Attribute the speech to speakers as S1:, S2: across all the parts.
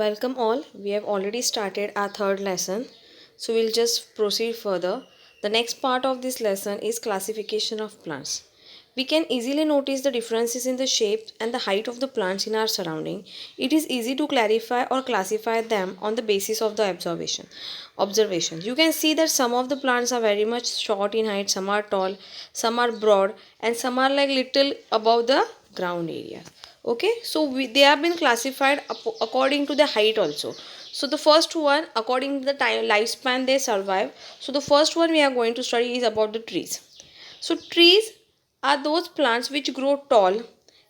S1: Welcome all. We have already started our third lesson. So we'll just proceed further. The next part of this lesson is classification of plants. We can easily notice the differences in the shape and the height of the plants in our surrounding. It is easy to clarify or classify them on the basis of the observations. You can see that some of the plants are very much short in height, some are tall, some are broad, and some are like little above the ground area. Okay, so they have been classified according to the height also. So the first one, according to the time lifespan they survive. So the first one we are going to study is about the trees. So trees are those plants which grow tall.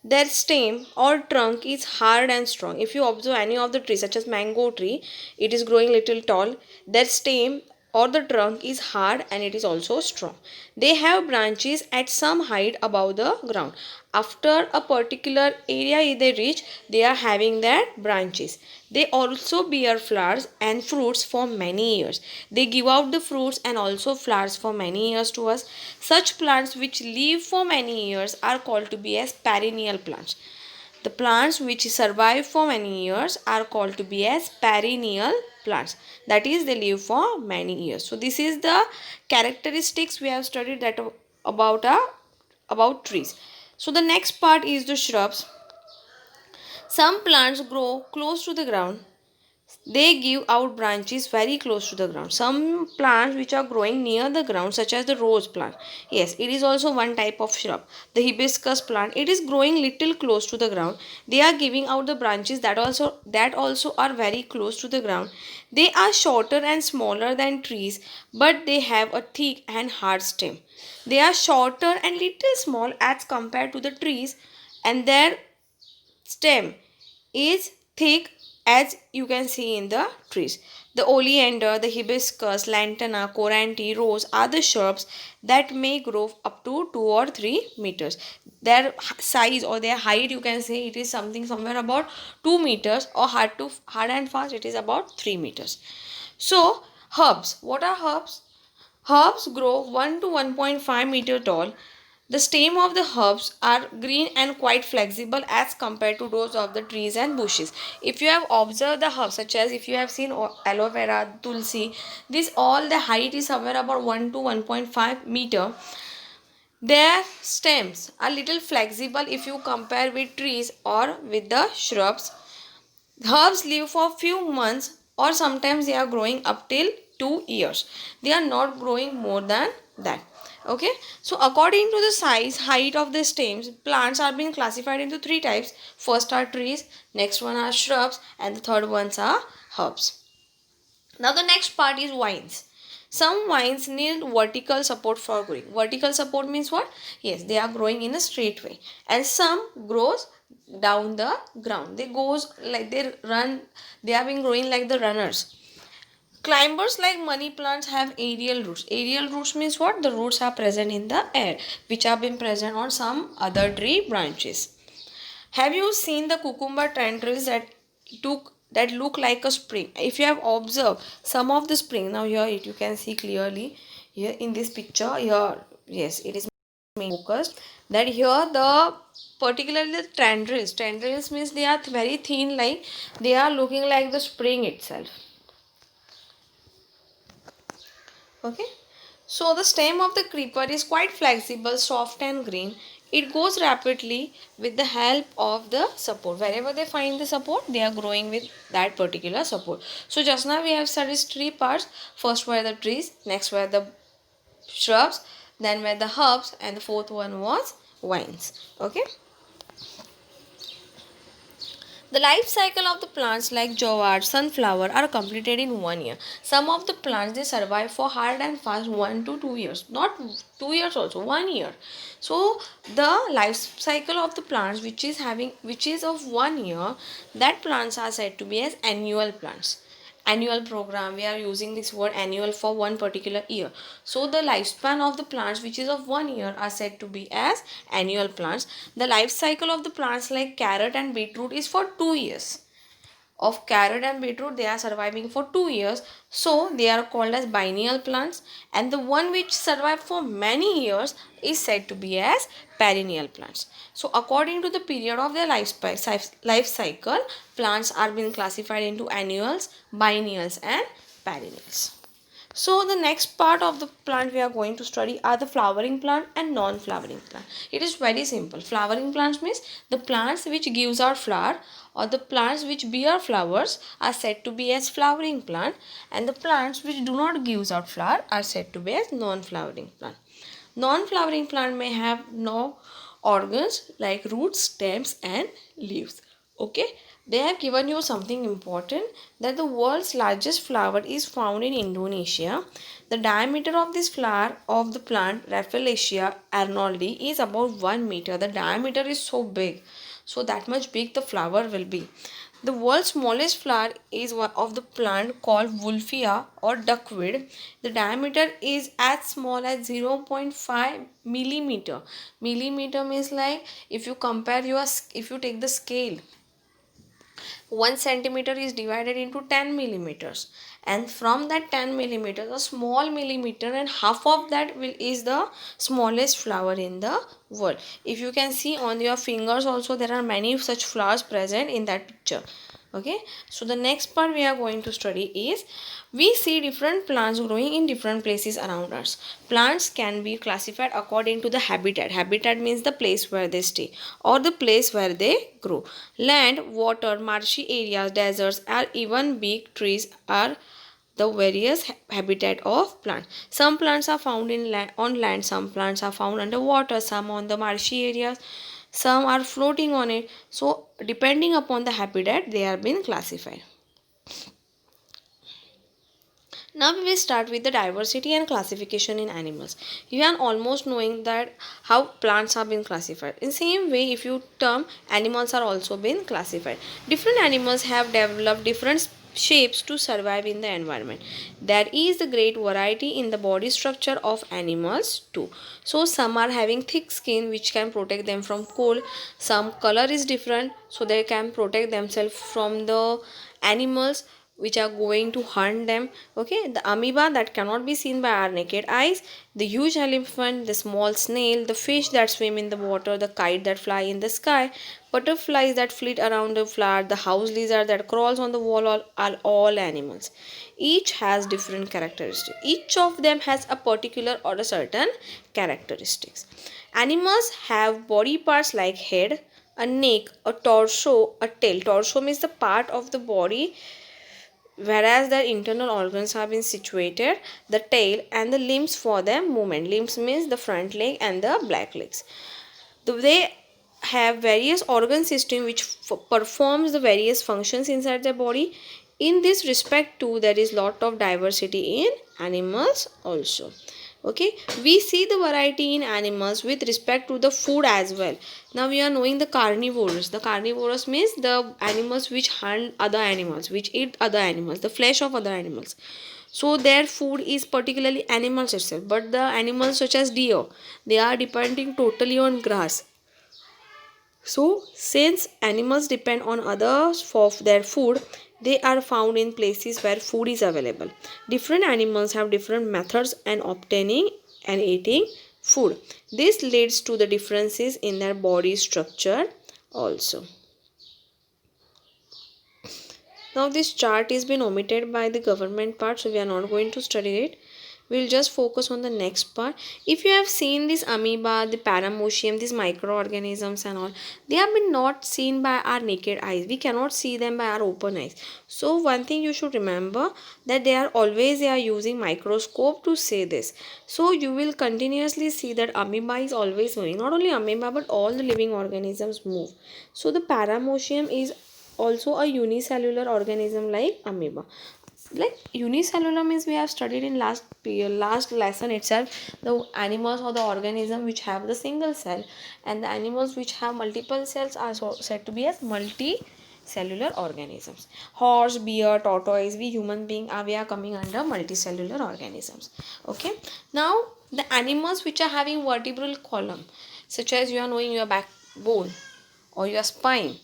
S1: Their stem or trunk is hard and strong. If you observe any of the trees such as mango tree, it is growing little tall. Their stem or the trunk is hard and it is also strong. They have branches at some height above the ground. After a particular area they reach, they are having their branches. They also bear flowers and fruits for many years. They give out the fruits and also flowers for many years to us. Such plants which live for many years are called to be as perennial plants. The plants which survive for many years are called to be as perennial plants. That is, they live for many years. So this is the characteristics we have studied that about trees. So the next part is the shrubs. Some plants grow close to the ground. They give out branches very close to the ground. Some plants which are growing near the ground, such as the rose plant, yes, it is also one type of shrub. The hibiscus plant, it is growing little close to the ground. They are giving out the branches that also are very close to the ground. They are shorter and smaller than trees, but they have a thick and hard stem. They are shorter and little small as compared to the trees, and their stem is thick as you can see in the trees. The oleander, the hibiscus, lantana, coranti, rose are the shrubs that may grow up to 2 or 3 meters. Their size or their height, you can say, it is something somewhere about 2 meters, or hard and fast it is about 3 meters. So herbs, what are herbs? Herbs grow 1 to 1.5 meter tall. The stem of the herbs are green and quite flexible as compared to those of the trees and bushes. If you have observed the herbs, such as if you have seen aloe vera, tulsi, this all the height is somewhere about 1 to 1.5 meter. Their stems are little flexible if you compare with trees or with the shrubs. Herbs live for few months, or sometimes they are growing up till 2 years. They are not growing more than that. Okay, so according to the size, height of the stems, plants are being classified into three types. First are trees, next one are shrubs, and the third ones are herbs. Now the next part is vines. Some vines need vertical support for growing. Vertical support means what? Yes, they are growing in a straight way, and some grows down the ground. They goes like they run. They have been growing like the runners. Climbers like money plants have aerial roots. Aerial roots means what? The roots are present in the air, which have been present on some other tree branches. Have you seen the cucumber tendrils that look like a spring? If you have observed some of the spring, now here it you can see clearly here in this picture. Here, yes, it is focused. That here the particularly the tendrils. Tendrils means they are very thin, like they are looking like the spring itself. Okay, so the stem of the creeper is quite flexible, soft and green. It goes rapidly with the help of the support. Wherever they find the support, they are growing with that particular support. So just now we have studied three parts. First were the trees, next were the shrubs, then were the herbs, and the fourth one was vines. Okay. The life cycle of the plants like jowar, sunflower are completed in 1 year. Some of the plants they survive for hard and fast 1 to 2 years. Not 2 years also, 1 year. So the life cycle of the plants which is of 1 year, that plants are said to be as annual plants. Annual program, we are using this word annual for one particular year. So the lifespan of the plants which is of 1 year are said to be as annual plants. The life cycle of the plants like carrot and beetroot is for 2 years. of carrot and beetroot, they are surviving for 2 years, so they are called as biennial plants, and the one which survive for many years is said to be as perennial plants. So according to the period of their life cycle, plants are being classified into annuals, biennials and perennials. So the next part of the plant we are going to study are the flowering plant and non-flowering plant. It is very simple. Flowering plants means the plants which gives out flower, or the plants which bear flowers are said to be as flowering plant, and the plants which do not gives out flower are said to be as non-flowering plant. Non-flowering plant may have no organs like roots, stems and leaves. Okay, they have given you something important, that the world's largest flower is found in Indonesia. The diameter of this flower of the plant Rafflesia arnoldi is about 1 meter. The diameter is so big, so that much big the flower will be. The world's smallest flower is one of the plant called Wolffia or duckweed. The diameter is as small as 0.5 millimeter. Millimeter means like, if you compare if you take the scale, 1 centimeter is divided into 10 millimeters, and from that 10 millimeters a small millimeter, and half of that is the smallest flower in the world. If you can see on your fingers also, there are many such flowers present in that picture. Okay, so the next part we are going to study is, we see different plants growing in different places around us. Plants can be classified according to the habitat. Habitat means the place where they stay or the place where they grow. Land, water, marshy areas, deserts, or even big trees are the various habitat of plants. Some plants are found on land, some plants are found underwater, some on the marshy areas, some are floating on it. So depending upon the habitat, they are being classified. Now we will start with the diversity and classification in animals. You are almost knowing that how plants are being classified. In same way, if you term, animals are also being classified. Different animals have developed different shapes to survive in the environment. There is the great variety in the body structure of animals too. So some are having thick skin which can protect them from cold. Some color is different, so they can protect themselves from the animals which are going to hunt them. Okay, the amoeba that cannot be seen by our naked eyes, the huge elephant, the small snail, the fish that swim in the water, the kite that fly in the sky, butterflies that flit around the flower, the house lizard that crawls on the wall, are all animals. Each has different characteristics. Each of them has a particular or a certain characteristics. Animals have body parts like head, a neck, a torso, a tail. Torso means the part of the body whereas the internal organs have been situated, the tail and the limbs for their movement. Limbs means the front leg and the back legs. They have various organ system which performs the various functions inside the body. In this respect too, there is lot of diversity in animals also. Okay, we see the variety in animals with respect to the food as well. Now we are knowing the carnivores. The carnivores means the animals which hunt other animals, which eat other animals, the flesh of other animals. So their food is particularly animals itself. But the animals such as deer, they are depending totally on grass. So, since animals depend on others for their food, they are found in places where food is available. Different animals have different methods in obtaining and eating food. This leads to the differences in their body structure also. Now this chart is been omitted by the government part, so we are not going to study it. We'll just focus on the next part. If you have seen this amoeba, the paramecium, these microorganisms and all, they have been not seen by our naked eyes. We cannot see them by our open eyes. So one thing you should remember, that they are using microscope to say this. So you will continuously see that amoeba is always moving. Not only amoeba but all the living organisms move. So the paramecium is also a unicellular organism like amoeba. Like unicellular means we have studied in last lesson itself, the animals or the organism which have the single cell, and the animals which have multiple cells are said to be as multicellular organisms. Horse, bear, tortoise, we human being are, we are coming under multicellular organisms. Okay, now the animals which are having vertebral column, such as you are knowing your backbone or your spine,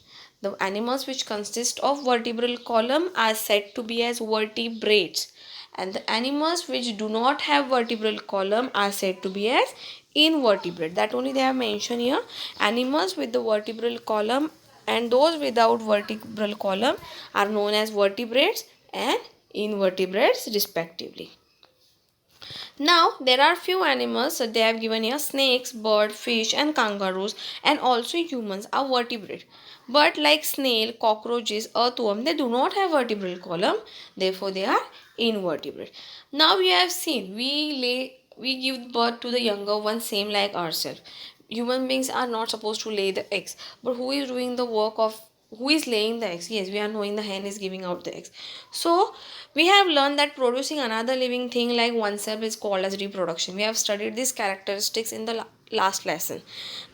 S1: The animals which consist of vertebral column are said to be as vertebrates, and the animals which do not have vertebral column are said to be as invertebrate. That only they have mentioned here. Animals with the vertebral column and those without vertebral column are known as vertebrates and invertebrates respectively. Now there are few animals that they have given here: snakes, bird, fish and kangaroos, and also humans are vertebrate. But like snail, cockroaches, earthworm, they do not have vertebral column, therefore they are invertebrate. Now we have seen we give birth to the younger one same like ourselves. Human beings are not supposed to lay the eggs, but who is doing the work of, who is laying the eggs? Yes, we are knowing the hen is giving out the eggs. So we have learned that producing another living thing like oneself is called as reproduction. We have studied these characteristics in the last lesson.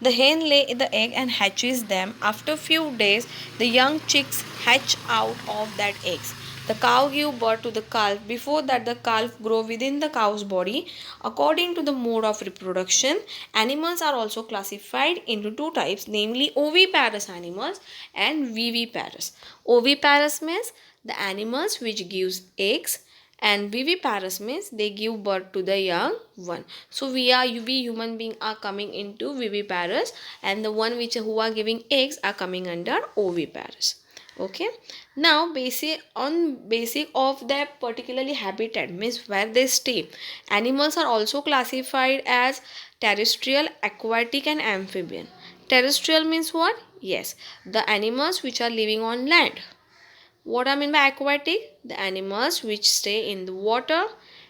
S1: The hen lay the egg and hatches them. After few days the young chicks hatch out of that eggs. The cow give birth to the calf. Before that, the calf grow within the cow's body. According to the mode of reproduction, animals are also classified into two types, namely oviparous animals and viviparous. Oviparous means the animals which gives eggs, and viviparous means they give birth to the young one. So we human being are coming into viviparous, and the one which who are giving eggs are coming under oviparous. Okay, now basic of their particularly habitat means where they stay, animals are also classified as terrestrial, aquatic and amphibian. Terrestrial means what? Yes, the animals which are living on land. What I mean by aquatic? The animals which stay in the water.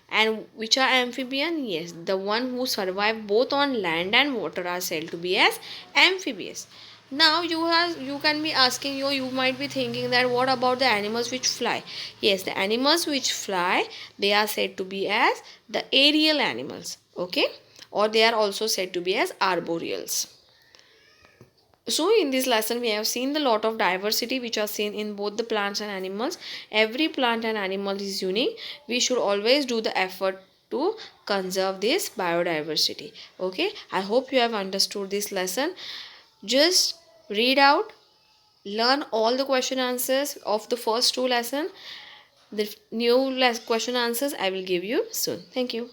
S1: And which are amphibian? Yes, the one who survive both on land and water are said to be as amphibious. Now you can be asking, you might be thinking that what about the animals which fly? Yes, the animals which fly, they are said to be as the aerial animals. Okay, or they are also said to be as arboreals. So in this lesson we have seen the lot of diversity which are seen in both the plants and animals. Every plant and animal is unique. We should always do the effort to conserve this biodiversity. Okay, I hope you have understood this lesson. Just read out, learn all the question answers of the first two lessons. The new question answers I will give you soon. Thank you.